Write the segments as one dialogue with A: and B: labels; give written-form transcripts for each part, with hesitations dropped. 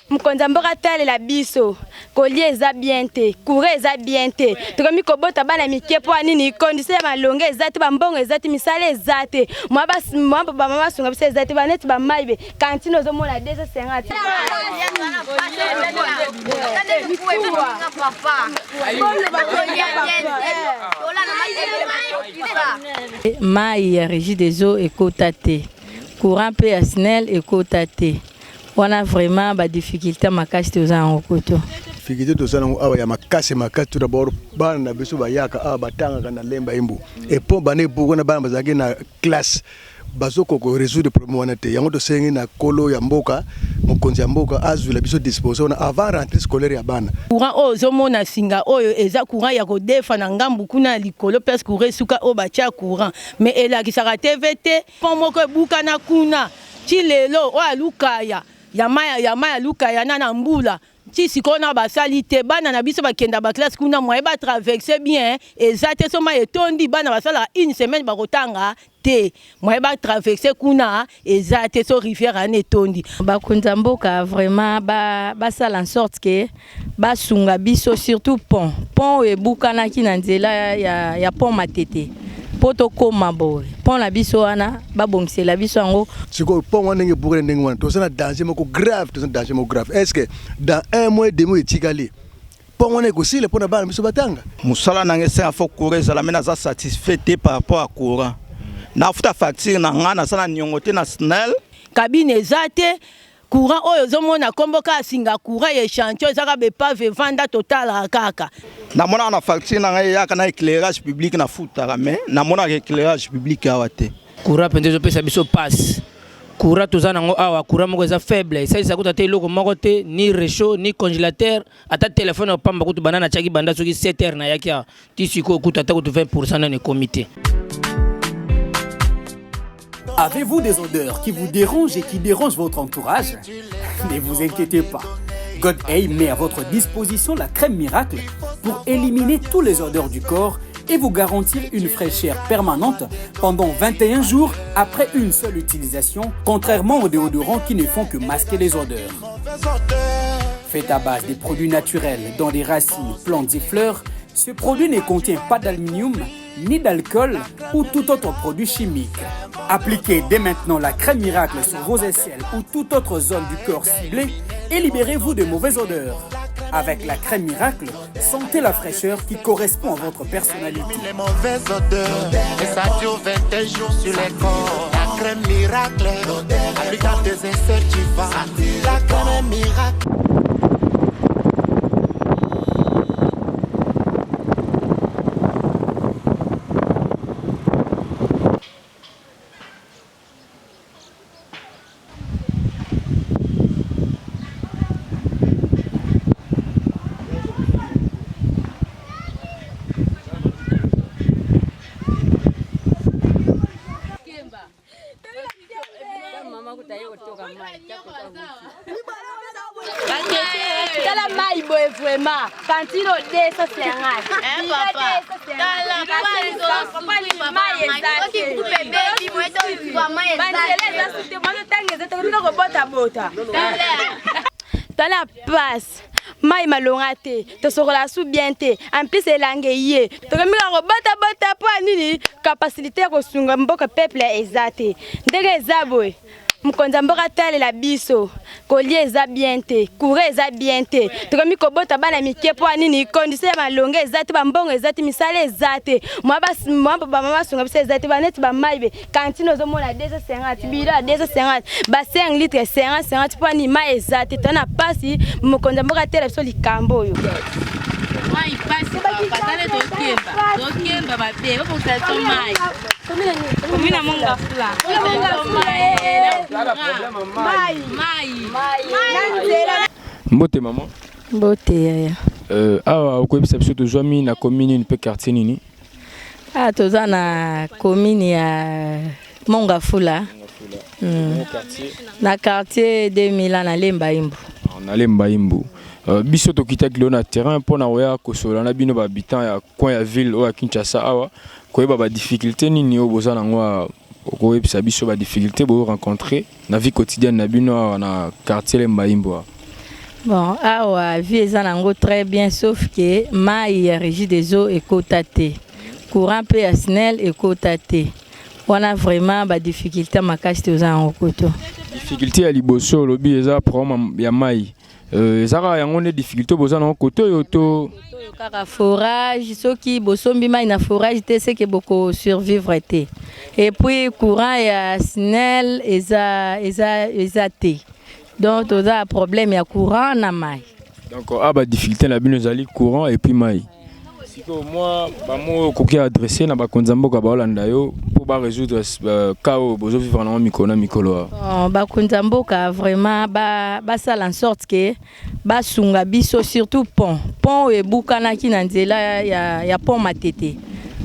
A: Mkonza mboka tale la biso kolie eza bien te courant eza bien te tokomi kobota bana mike po nini condition ya malonge eza te bambongo eza te misala eza te mwa ba mama sunga bisa eza te baneti ba maibe kantine ozomona 250
B: mai ya régie des eaux ekota te courant pe ya SNEL ekota te. On a vraiment des difficultés à makasi aux angokoto.
C: Difficulté to sana awa ya makasi tout d'abord bana na biso bayaka awa batanga kana lemba imbu et po bane buko na bana bazaki na classe bazoko ko résoudre problème wana te yango to sengi na kolo ya mboka mokonzi ya mboka azu la biso disposition avant rentrée scolaire ya bana
D: courant ozomona singa oyo eza courant ya ko defa na ngambu kuna likolo parce que resuka o bacha courant mais elakisaka TVT po moko buka na kuna chilelo o alukaya Yamaya Luka yana mbula ti sikona basali te bana na biso bakenda ba classe kuna moye ba traverser bien ezate soma etondi bana basala une semaine bakotanga te moye ba traverser kuna ezate so rivière ane tondi
B: bakonza mboka vraiment basala en sorte que basunga biso surtout pont ebukana ki na nzela ya pont Matete poto koma boy pont la biso wana babongise la biso yango
C: siko pont wana nge bukana ndenge wana to sana danger moko grave est-ce que dans un mois et demi etikali pont wana ekosile pona bana biso batanga
E: musala nange se afo courant za la mena za satisfait par rapport à courant na futa facture na ngana sana nyongote na SNEL
D: cabine ezate courant oyo zomona komboka singa courant ye chantier ezaka be pave vanda total kaka
E: na mona na facture na ngai yaka na éclairage public na futa mais na mona éclairage public awate
F: courant pendezo pesa biso passe courant tozana ngo awa courant moko eza faible ça ça kuta loko moko te ni réchaud ni congélateur ata téléphone opamba kutu banana chaki banda soki 7h na yaki tisiko kuta ta kutu 20% na ne comité.
G: Avez-vous des odeurs qui vous dérangent et qui dérangent votre entourage? Ne vous inquiétez pas. GodA met à votre disposition la crème miracle pour éliminer tous les odeurs du corps et vous garantir une fraîcheur permanente pendant 21 jours après une seule utilisation, contrairement aux déodorants qui ne font que masquer les odeurs. Fait à base des produits naturels dont des racines, plantes et fleurs, ce produit ne contient pas d'aluminium, ni d'alcool ou tout autre produit chimique. Appliquez dès maintenant la crème miracle sur vos aisselles ou toute autre zone du corps ciblée et libérez-vous de mauvaises odeurs. Avec la crème miracle, sentez la fraîcheur qui correspond à votre personnalité.
H: Les mauvaises odeurs, et ça dure 21 jours sur les corps. La crème miracle, appliquant tes essais, tu vas. La crème miracle.
A: Tala mai boy vraiment kantino 250 tala passe mai malonga te to sokola su bien te en plus elange ye to kamika ko bota po nini capacité ko sunga mboka peuple ezate ndenge ezaboy mkonza mboka tale la biso kolie eza bien te courant eza bien te tokomi kobota bana mike po nini condition ya malonge eza te bambongo eza te misala eza te mwa ba mama sunga bisa eza te baneti ba maibe kantine ozomona 250 biro 250 ba 5 litres 50 po ni mai eza te tona pasi mkonza mboka tale biso likambo oyo
I: mai pasi patale tokemba babe opo sato mai komina monga fula
J: Mbote maman.
B: Mbote yaya.
J: Awa okoyebisa biso tozwami na commune une pe quartier nini?
B: Toza na commune ya Mongafula. Na quartier 2000 na Lemba Imbu.
J: Na Lemba Imbu. Biso tokitaki leo na terrain pour na oya kosola na bino ba habitants ya coin ya ville o ya Kinshasa awa koyeba ba difficulté nini o bozana ngwa koyebisa biso ba difficulté bo rencontrer na vie quotidienne na bino na quartier Lemba Imbu.
B: Bon, awa vie eza nango très bien sauf que mai ya régie des eaux ekota te. Courant pe ya SNEL ekota te. Wana vraiment ba difficulté makasi toza en koto.
J: Difficulté ya liboso lobi eza problème ya mai. Ezaka yango ne difficulté boza na koto yoto
B: kaka forage soki bosombi mai na forage te c'est que boko survivre te. Et puis courant ya SNEL eza te. Donc toza problème ya courant na mai.
J: Donc ba difficulté na bino zali courant et puis mai. Siko moi ba mo koki adresser na ba konzamboka ba Holanda yo pour ba résoudre cas bozo vivre na mikolo.
B: Ba konzamboka vraiment ba sala en sorte que ba sunga biso surtout pont e bukana ki na nzela ya pont matete.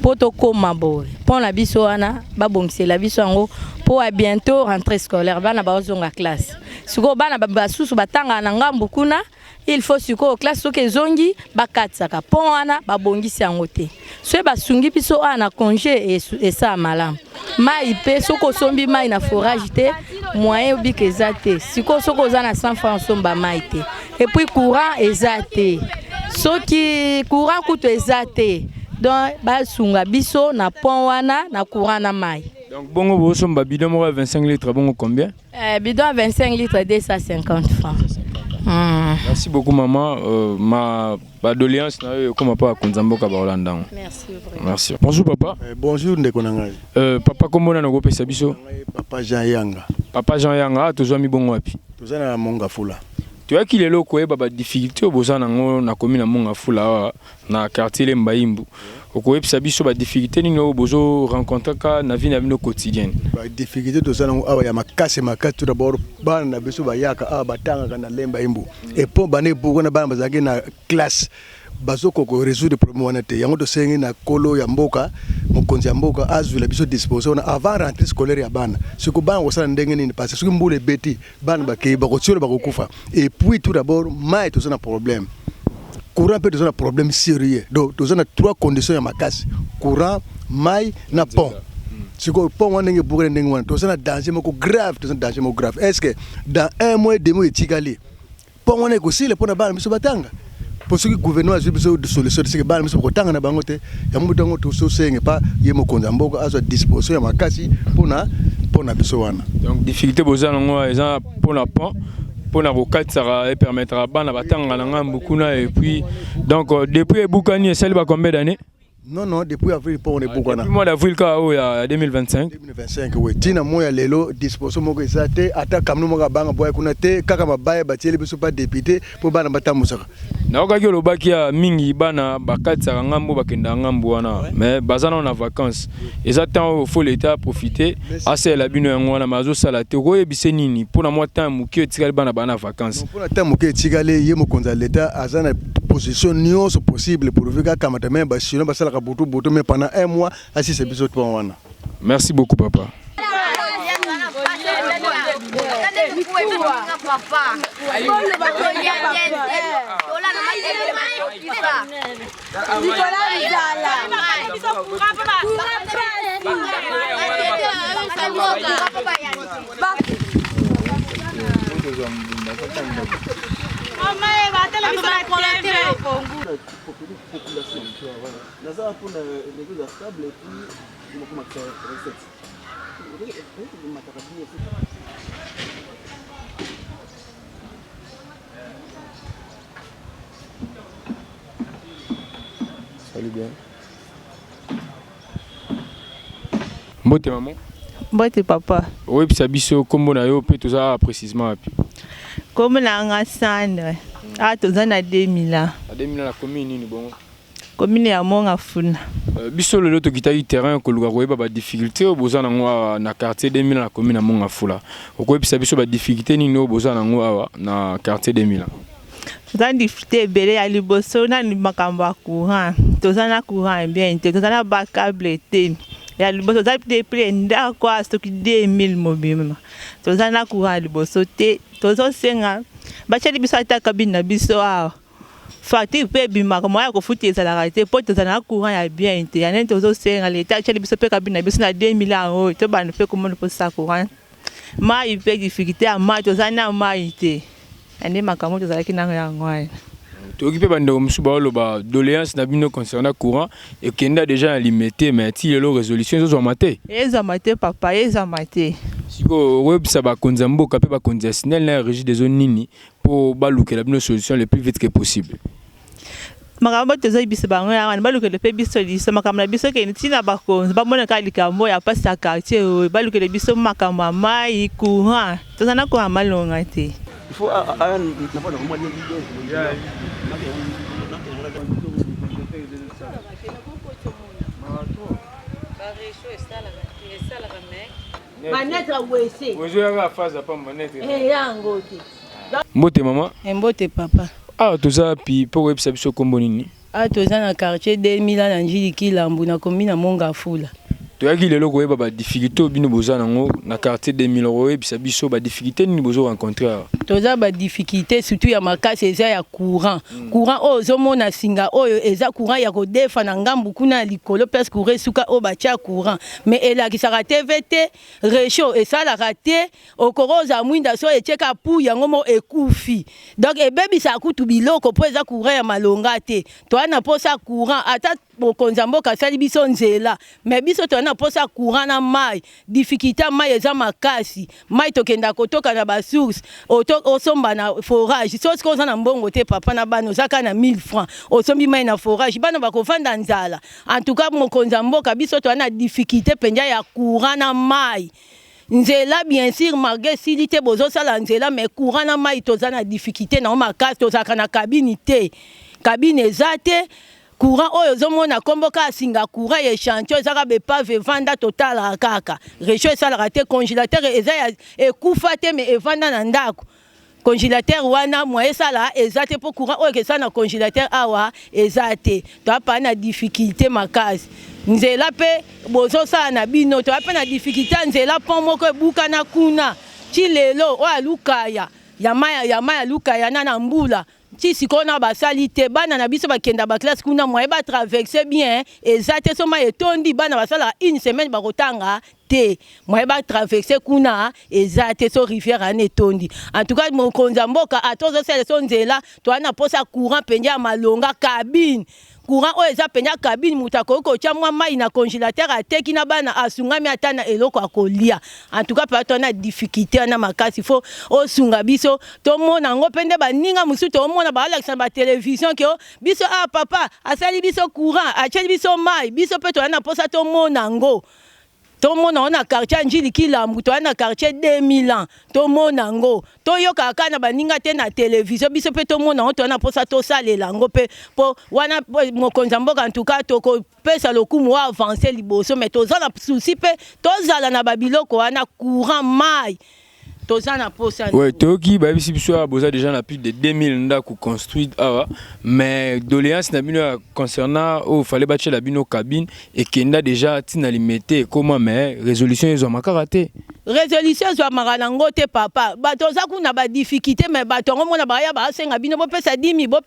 B: Poto koma boy. Pont la biso wana ba bongisela biso yango pour à bientôt rentrée scolaire bana ba ozonga classe. Siko bana ba susu batanga na ngambu kuna il faut siko classe soke zongi bakatsaka pont wana ba bongisi yango te. So ba sungi biso ana congé et ça malam. Mai pe soko sombi mai na forage te moyen obike ezate. Siko soko za na 100 francs somba mai te. Et puis courant ezate. Soki courant kuto ezate. Donc ba sunga biso na pont wana na courant na mai.
J: Donc bongo bo somba bidon mo 25 litres bongo combien?
B: Bidon 25 litres 250 francs.
J: Merci beaucoup maman. Ma doléance na yo comme papa konzamboka ba Holanda.
B: Merci vraiment.
J: Merci. Bonjour papa.
C: Bonjour ndeko nangai.
J: Papa komona na go pesa biso?
C: Papa Jean Yanga.
J: Papa Jean Yanga tozwa mi bongo wapi?
C: Tozana na Mongafula.
J: Tu as qu'il est là quoi ba difficulté bozana ngo na commune Mongafula na quartier le Mbaimbu. Oko pesa biso ba difficulté ni no bozo rencontrer ka na vie na bino quotidienne. Ba
C: difficulté tozana ngo awa ya makase tout d'abord bana na biso ba yaka batanga kana lemba imbu. Et pour bane buko na bana bazaki na classe bazoko ko résoudre problème wana te yango to sengi na kolo ya mboka mokonzi ya mboka azula biso disposition avant rentrée scolaire ya bana siko bana osala ndenge nini parce que siko mbule beti bana bakei bakotsolo bakokufa. Et puis tout d'abord mai tozana problème courant peut tozana problème sérieux donc tozana trois conditions ya makasi courant mai na pont. Siko pont wana nge bugre ndenge wana tozana danger moko grave est-ce que dans un mois et demi etikali pont wana ko sile pona bana biso batanga parce que le gouvernement a eu de solutions, c'est que les gens qui ont bangote, il y a beaucoup de choses qui pas yemo konzamboka à disposition ya makasi pour na bisowana.
J: Donc difficulté bozana ngo eza pour la pont pour na kokatsa et permettre à bana batanga na ngambu kuna et puis donc depuis Bukani et celle ba combien d'années?
C: Non, depuis avril, on est beaucoup.
J: Depuis le mois d'avril, il 2025.
C: 2025, oui. Tina moya lelo disposition moko ezate ata kamno moka banga boya kuna te kaka mabaye batieli biso pas député pour bana batamusaka.
J: Na okaki lobaki ya mingi bana bakatsa ngambo bakenda ngambo wana mais bazana na vacances. Exactement faut l'état profiter assez la bino yango wana mazo sala te ko yebise nini pour na moi temps muki etikali bana bana vacances.
C: Pour na temps muki etikali yemo konza l'état azana position nyonso possible pour vivre comme même bashino basala Boutou, mais pendant un mois, assis c'est bisous toi.
J: Merci beaucoup, papa.
C: Salut bien.
J: Mbote maman.
K: Mbote papa.
J: Oui, puis ça biso kombo na yo pe tout ça précisément api.
K: Comme na ngasana. Ah tozana 2000 ans.
J: A 2000 ans la commune nini bon.
K: Commune ya Mongafula.
J: Biso lelo to kitaki terrain ko luka ko ba difficulté o bozana ngo na quartier 2000 na commune ya Mongafula. Ko bisa biso ba difficulté nini o bozana ngo na quartier 2000.
K: Tozana difficulté bele ya liboso na ni makambo ya courant. Tozana courant bien, tozana ba câble te. Ya liboso za te prendre quoi stock 2000 mobile. Tozana courant liboso te. Tozo senga ba chali biso ata kabina biso a. Fati pe bima ko moya ko futi ezala te po tozana courant ya bien te. Ya nento tozo senga leta chali biso pe kabina biso na 2000 ans to ba ne pe comment pour ça courant. Ma ipe difficulté a ma tozana ma ite. ande makambo tozalaki nango yango wana.
J: Occupé bande musuba loba doléance na bino concernant courant et kenda déjà limité mais ti lelo résolution zo maté.
K: Eza maté papa, eza maté.
J: Siko web ça ba konzambo kapé ba conditionnel na régie des zones nini pour balukela bino solution le plus vite que possible.
K: Makambo tozo biso bango ya wana balukela pe biso liso makambo na biso ke ntina bakonzi bamona ka likambo ya pasi ya quartier balukela biso makambo mai courant tozana ko amalonga te.
L: Il faut
J: Mbote maman.
D: Mbote papa.
J: Ah toza pi pour web biso kombo nini?
D: Ah toza na quartier 2000 na Njili Kilambu na commune Monga Fula.
J: Toyaki lelo koyeba ba difficulté bino boza nango na quartier 2000 roye bisa biso ba difficulté ni bozo rencontrer.
D: Toza ba difficulté surtout ya makasi eza ya courant. Courant ozo mona singa oyo eza courant ya ko defa na ngambu kuna likolo parce que resuka o ba tia courant mais ela ki saka TVT réchaud et ça la raté okoroza mwinda so eteka pu yango mo ekufi. Donc ebebi sa kutu biloko po eza courant ya malonga te. To ana posa courant ata bokonzambo kasali biso nzela mais biso to ana posa courant na mai difficulté mai eza makasi mai tokenda kotoka na ba source osomba na forage so ce qu'on a mbongo te papa na bano zaka na 1000 francs osombi mai na forage bano bakofanda nzala en tout cas mokonzambo kabiso to ana difficulté penja ya courant na mai nzela bien sûr malgré silité bozo sala nzela mais courant na mai to zana difficulté na makasi to zaka na cabine te cabine ezate courant oyo zomona komboka singa courant ye chantier ezaka be pave vanda total kaka réchaud ça la raté congélateur eza ekufa te mais evanda na ndako congélateur wana moye sala ezate pour courant oyo ke ça na congélateur awa ezate to pa na difficulté makasi nzela pe bozo sala na bino to pa na difficulté nzela pont moko ebuka na kuna ti lelo o alukaya ya maya lukaya na mbula ti sikona basali te bana na biso bakenda ba classe kuna moye ba traverser bien ezate soma etondi bana basala une semaine bakotanga te moye ba traverser kuna ezate so rivière ane etondi en tout cas mon konzamboka atozo sele so nzela to ana posa courant penja malonga cabine courant o eza penya cabine mutako ko tia mwa mai na congélateur ateki na bana asungami atana eloko akolia en tout cas pa tona difficulté na makasi fo o sunga biso to mona ngo pende baninga musu to mona ba alakisa ba télévision ke biso ah papa asali biso courant acheli biso mai biso pe to na posa to mona ngo to mona na quartier Njili Kilambu to na quartier 2000 ans to mona ngo to yoka kana baninga te na télévision biso pe to mona to na posa to salela ngo pe po wana mokonzamboka en tout cas to ko pesa lokumu avancer liboso mais to zala souci pe to zala na babiloko wana courant mai tozana posa.
J: Ouais, toki ba bisi biso a boza déjà na plus de 2000 ndako construit awa mais doléance na bino concernant au fallait bâtir la bino cabine et kenda déjà tina limité comment mais résolution ils ont makaraté.
D: Résolution zo maranango te papa bato za kuna ba difficulté mais bato ngo mona ba ya ba senga bino bo pesa 10 000 bo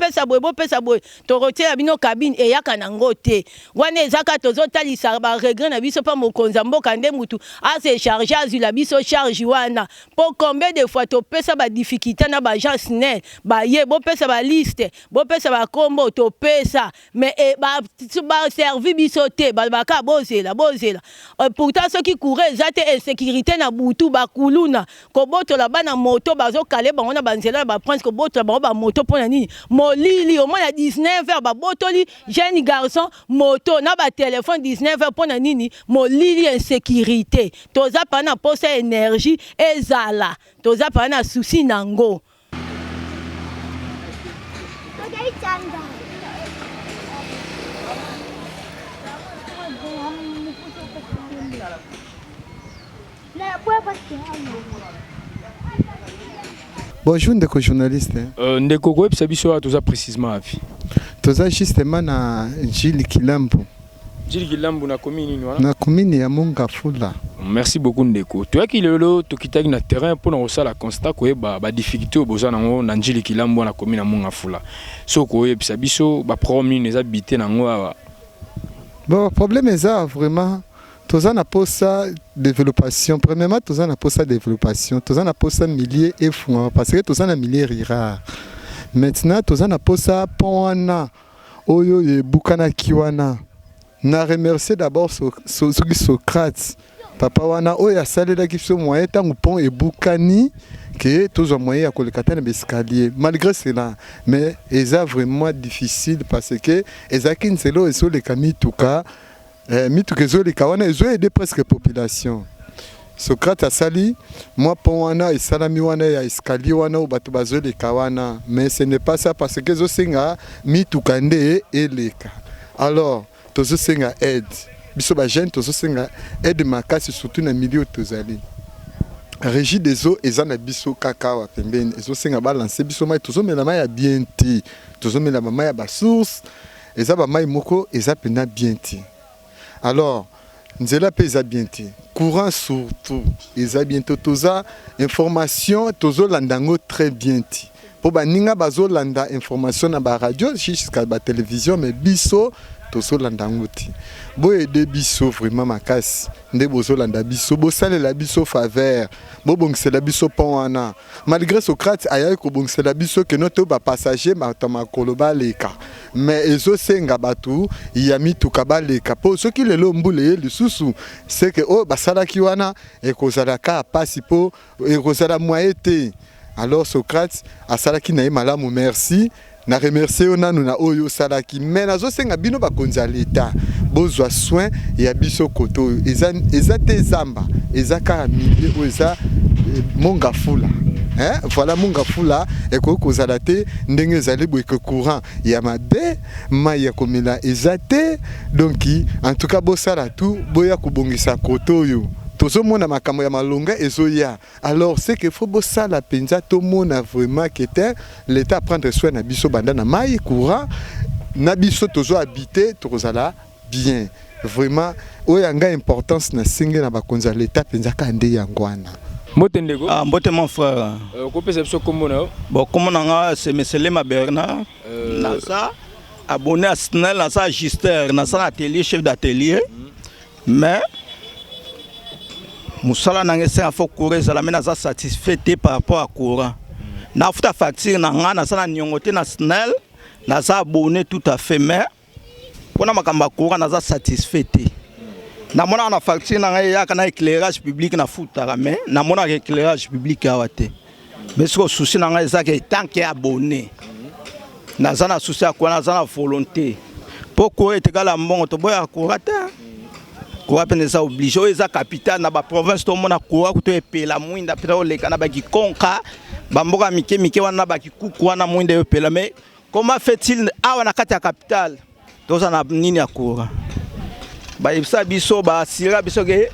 D: pesa boy to rotia bino cabine e yaka nango te wana ezaka tozo talisa ba regret na biso pa mokonza mboka nde mutu a se charger azula biso charge wana po combien de fois to pesa ba difficulté na ba agence ne ba ye bo pesa ba liste bo pesa ba kombo to pesa mais ba servi biso te ba ka bozela pourtant ceux qui couraient zate insécurité na butu bakuluna ko botola bana moto bazo kale bango na banzela ba prince ko botola bango ba moto pona nini molili au moins à 19h ba botoli jeune garçon moto na ba téléphone 19h pona nini molili insécurité toza pana posa énergie ezala toza pana souci nango.
M: Bonjour ndeko journaliste.
J: Ndeko ko epsa biso a toza précisément afi.
M: Toza justement na Njili Kilambu.
J: Njili Kilambu na commune nini wana?
M: Na commune ya Monga Fula.
J: Merci beaucoup ndeko. Toyaki lelo tokitaki na terrain pour na sala constat ko ba difficulté au boza nango na Njili Kilambu na commune ya Monga Fula. So ko epsa biso ba problème les habiter nango awa.
M: Bon problème eza vraiment Tous en appose ça développation. Premièrement, tous en appose ça développation. Tous en appose ça milliers et fou. Parce que tous en a milliers rira. Maintenant, tous en appose ça poana. Oyo ye bukana kiwana. Na remercier d'abord Socrate. Papa wana oyo asalela kiso moyen tangu pont et bukani que tous en moyen à kolekata na escalier. Malgré cela, mais c'est vraiment difficile parce que ezaki nselo eso le kamituka mituka zo le kawana zo aider presque population. Socrate asali moi pont wana et salami wana ya escalier wana ou bato bazo le kawana, mais ce n'est pas ça parce que zo senga mituka nde eleka. Alors tozo senga aide. Biso ba jeune tozo senga aide makasi surtout na milieu tozali. Régie des eaux et na biso kaka wa pembeni ezo senga balancer biso mai tozo mela mai ya bien ti. Tozo mela mai ya ba source eza ba mai moko eza pena bien ti. Alors nzela pe eza bien ti. Courant surtout eza bientôt toza information tozo landango très bien ti. Po ba ninga bazo landa information na ba radio jusqu'à ba télévision mais biso tozo landango ti. Boye de biso vraiment makasi nde bozo landa biso bo sale la biso faveur bo bongsela biso pona malgré Socrate aya ko bongsela biso que notre ba passager matama koloba leka mais ezo senga batu ya mituka baleka po soki lelo mbule lisusu c'est que oh basala kiwana e kozala ka pasi po e kozala moyete. Alors Socrate asala ki na malamu merci na remercier on na oyo salaki mais nazo senga bino bakonza l'état bozwa soin ya biso koto eza te zamba eza ka milieu eza monga fula voilà monga fula et ko kozala te ndenge ezali boye que courant ya mabe mai ya komela eza te donc en tout cas bosala tout boya kubongisa koto yo tozo mona makambo ya malonga ezoya. Alors c'est que faut bossa la penza to mona vraiment que l'état prendre soin na biso banda na mai courant na biso tozo habiter tozala bien vraiment oyanga importance na singe na bakonza l'état penza ka nde yangwana.
E: Mbote ndeko mbote mon frère
J: ko pesa biso kombo na
E: bon kombo na c'est monsieur Lema Bernard na ça abonné à Snell na ça Gister na ça atelier chef d'atelier mais musala nangese afo courir ça la mena za satisfait par rapport à courant na futa facture na ngana sana nyongote na Snell na za abonné tout à fait mais pona makamba courant na za satisfait na mona na facture na ya kana éclairage public na futa mais na mona éclairage public awate mais ce souci na ngana za que tant que abonné na za na souci akwa na za na volonté pourquoi etegala mbongo to boya courant ko apene ça obligé eza capitale na ba province to mona ko akuto epela mwinda pera oleka na ba kikonka ba mboka mike mike wana ba kikuku wana mwinda epela mais comment fait-il awa na kati ya capitale toza na nini akura ba ibsa biso ba sira biso ke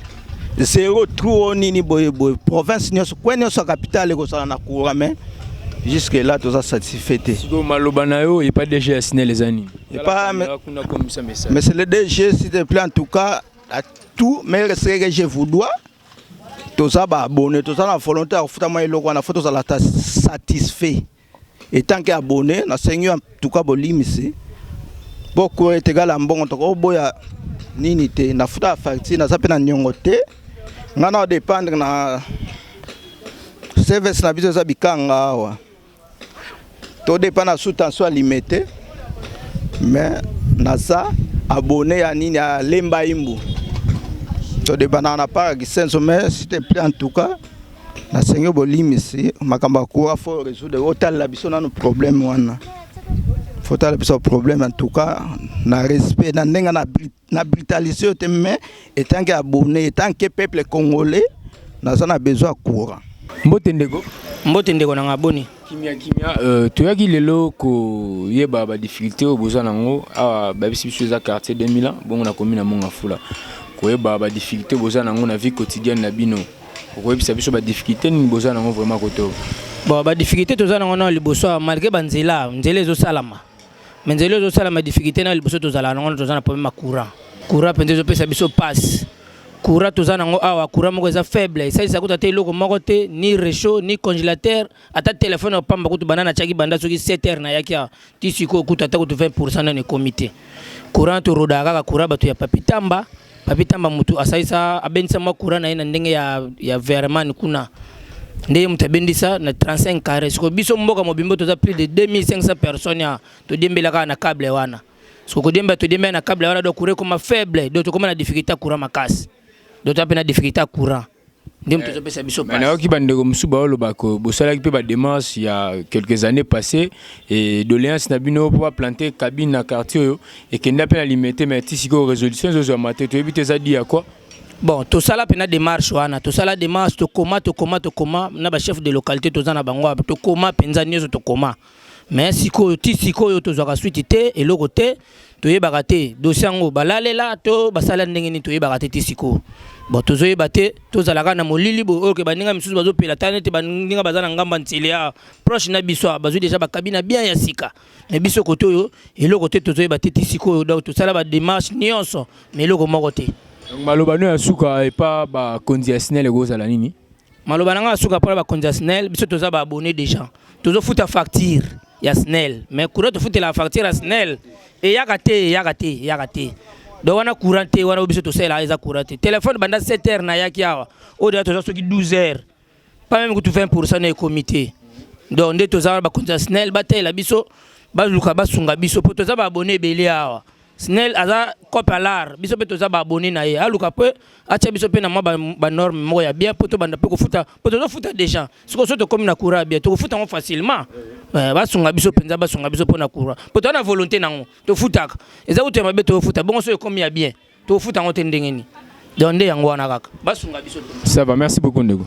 E: zéro trou nini boye province nyoso kwenye so capitale ko sala na kura mais jusque là toza satisfait.
J: Siko maloba na yo et pas DG assigner les années.
E: Et pas mais c'est le DG s'il te plaît en tout cas à tout mais c'est que je vous dois tout ça ba abonné tout ça la volonté à futa moi eloko na photo ça la satisfait et tant que abonné na seigneur en tout cas bolimisi beaucoup est égal à mbongo to ko boya nini te na futa facture na zapena nyongote ngana dépendre na service na biso za bikanga wa to dépend na sous-tension limitée mais na ça abonné ya nini ya lemba imbu to de banana pas qui senso mais s'il te plaît en tout cas na seigneur bolimisi makamba ko faut résoudre hôtel la biso na nos problèmes wana faut la biso problème en tout cas na respect na ndenga na brutalité te mais étant que abonné étant que peuple congolais na ça na besoin courant
J: mbote ndeko
F: na ngaboni
J: kimia toyaki lelo ko yeba ba difficulté au besoin nango a ba biso za quartier 2000 bongo na commune na monga fula ko yeba ba difficulté besoin nango na vie quotidienne na bino ko yeba biso ba difficulté ni besoin nango vraiment koto
F: bon ba difficulté toza nango na liboso malgré banzela ezo salama mais nzela ezo salama difficulté na liboso tozala nango toza na problème courant pende zo pesa biso passe courant toza nango awa courant moko eza faible ça ça kuta te eloko moko te ni réchaud ni congélateur ata téléphone opamba kutu banana chaki banda soki 7h na yaki ti siko kuta ta kutu 20% na comité courant to roda kaka courant bato ya papitamba papi tamba mutu asaisa abenisa makura na ina ndenge ya verman kuna ndeye mutabendisa na 35 carrés ko biso mboka mobimbo toza plus de 2500 personnes to dembelaka na câble wana so ko demba to demba na câble wana do courir comme faible do to comme na difficulté courant makasi do to na difficulté courant ndem to pesa biso pas
J: na ki bandeko musuba olo bako bosala ki pe ba démarche il y a quelques années passées et doléance na bino pour planter cabine na quartier et que n'a pas limiter mais tisiko résolution zo maté to ebite za dia quoi.
F: Bon, tout ça là pena démarche wana, tout ça là démarche to koma na ba chef de localité to za na bango to koma penza nyezo to koma. Mais siko yo to zaka suite te et loko te to yebaka te dossier ngo balalela to basala ndenge ni to yebaka te tisiko. Bon to zo yebate to zalaka na molili bo oke baninga misusu bazo pela tane te baninga bazana ngamba ntilia proche na biso bazo déjà ba cabine bien ya sika. Mais biso koto yo et loko te to zo yebate tisiko yo donc to sala ba démarche nyonso mais loko moko te.
J: Malobano ya suka et pas ba conditionnel gozala nini
F: malobana nga suka pour ba conditionnel biso toza ba abonné déjà tozo futa facture ya SNEL mais courant to futa la facture ya SNEL et yakate do wana courant te wana biso to sela eza courant te téléphone banda 7h na yaki awa o de toza soki 12h pas même que tu 20% na comité donc nde toza ba conditionnel batela biso ba luka ba sunga biso po toza ba abonné belé awa SNEL aza copalar biso pe toza ba abonné na ye aluka pe acha biso pe na ba norme mo ya bien poto banda pe ko futa poto zo futa déjà siko soto comme na courant bien to ko futa facilement ba sunga biso penza ba sunga biso pona courant poto na volonté nango to futaka eza uto mabe to futa bongo so comme ya bien to futa ngote ndengeni donde yango wana kaka ba sunga biso.
J: Ça va, merci beaucoup Ndego.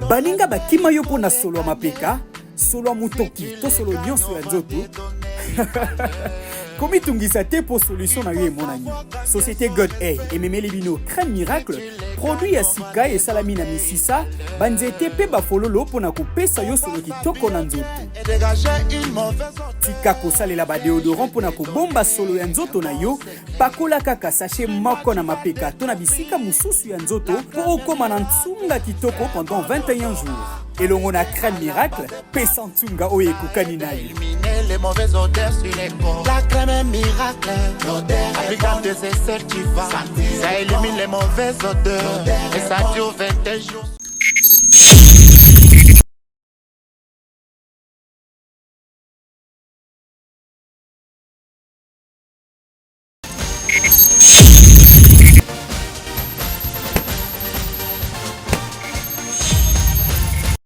G: baninga bakima yo pona solo mapeka solo mutoki to solo nyonso ya nzoto komi tungisa te po solution na yo emonani société God A ememeli bino crème miracle produit ya sika et salami na misisa banzete pe bafololo pona kopesa yo solo kitoko na nzoto tika kosalela badeodorant pona kobomba solo ya nzoto na yo pakola kaka sachet moko na mapeka to na bisika mosusu ya nzoto po okoma na ntunga kitoko pendant 21 jours elongo na crème miracle pesa ntunga oyo ekokani na yo.
H: Les mauvaises odeurs sur les corps. La crème miracle, appliquant des essais, tu vas. Ça élimine les mauvaises odeurs. Et ça dure 21 jours.